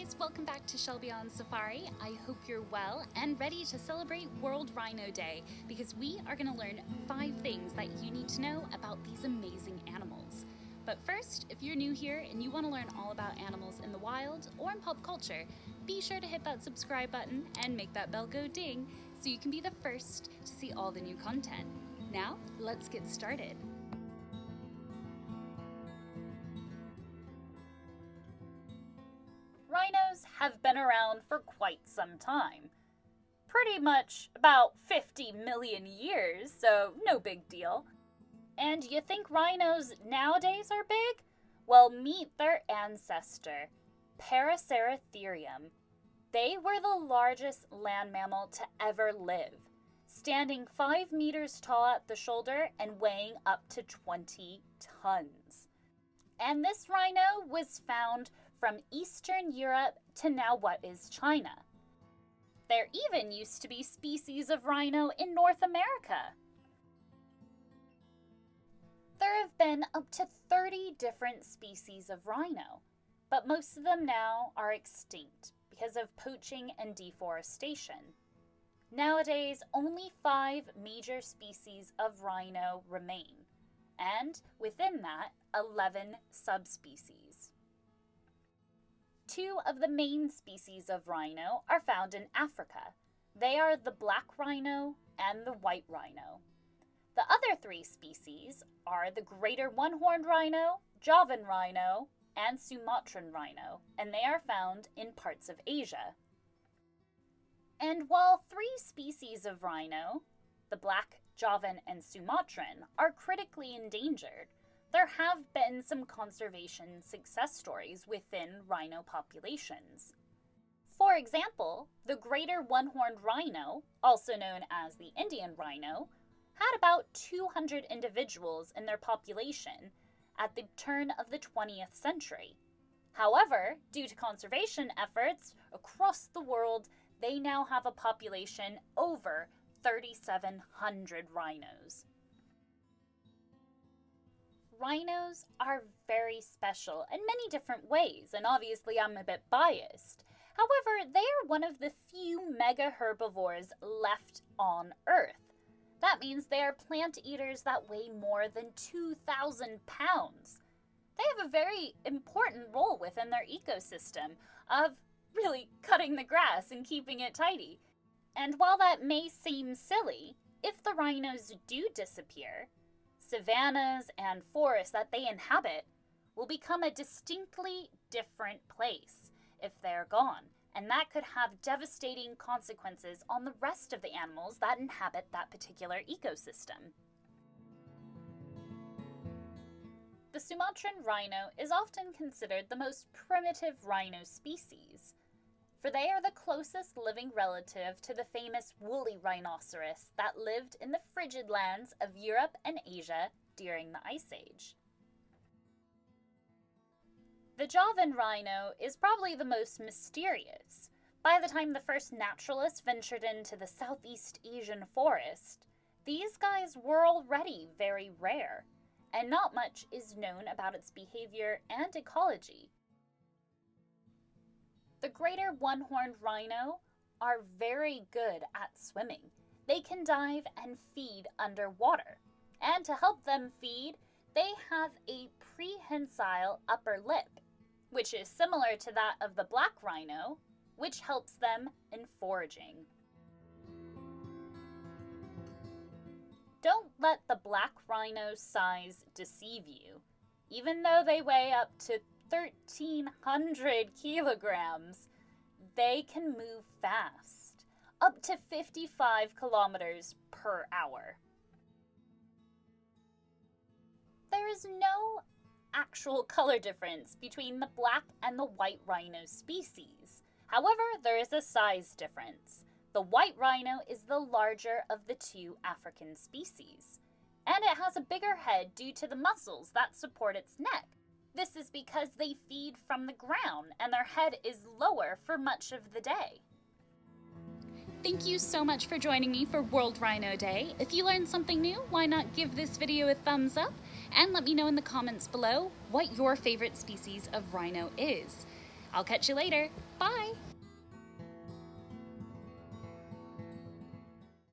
guys, welcome back to Shelby on Safari. I hope you're well and ready to celebrate World Rhino Day because we are going to learn 5 things that you need to know about these amazing animals. But first, if you're new here and you want to learn all about animals in the wild or in pop culture, be sure to hit that subscribe button and make that bell go ding so you can be the first to see all the new content. Now, let's get started. Rhinos have been around for quite some time. Pretty much about 50 million years, so no big deal. And you think rhinos nowadays are big? Well, meet their ancestor, Paraceratherium. They were the largest land mammal to ever live, standing 5 meters tall at the shoulder and weighing up to 20 tons. And this rhino was found from Eastern Europe to now what is China. There even used to be species of rhino in North America. There have been up to 30 different species of rhino, but most of them now are extinct because of poaching and deforestation. Nowadays, only 5 major species of rhino remain, and within that, 11 subspecies. 2 of the main species of rhino are found in Africa. They are the black rhino and the white rhino. The other 3 species are the greater one-horned rhino, Javan Rhino, and Sumatran Rhino, and they are found in parts of Asia. And while 3 species of rhino, the black, Javan, and Sumatran, are critically endangered, there have been some conservation success stories within rhino populations. For example, the greater one-horned rhino, also known as the Indian rhino, had about 200 individuals in their population at the turn of the 20th century. However, due to conservation efforts across the world, they now have a population over 3,700 rhinos. Rhinos are very special in many different ways, and obviously I'm a bit biased. However, they are one of the few mega herbivores left on Earth. That means they are plant eaters that weigh more than 2,000 pounds. They have a very important role within their ecosystem of really cutting the grass and keeping it tidy. And while that may seem silly, if the rhinos do disappear, savannas and forests that they inhabit will become a distinctly different place if they're gone, and that could have devastating consequences on the rest of the animals that inhabit that particular ecosystem. The Sumatran rhino is often considered the most primitive rhino species, for they are the closest living relative to the famous woolly rhinoceros that lived in the frigid lands of Europe and Asia during the Ice Age. The Javan rhino is probably the most mysterious. By the time the first naturalists ventured into the Southeast Asian forest, these guys were already very rare, and not much is known about its behavior and ecology. The greater one-horned rhino are very good at swimming. They can dive and feed underwater. And to help them feed, they have a prehensile upper lip, which is similar to that of the black rhino, which helps them in foraging. Don't let the black rhino's size deceive you. Even though they weigh up to 1,300 kilograms, they can move fast, up to 55 kilometers per hour. There is no actual color difference between the black and the white rhino species. However, there is a size difference. The white rhino is the larger of the 2 African species, and it has a bigger head due to the muscles that support its neck. This is because they feed from the ground and their head is lower for much of the day. Thank you so much for joining me for World Rhino Day. If you learned something new, why not give this video a thumbs up and let me know in the comments below what your favorite species of rhino is. I'll catch you later. Bye!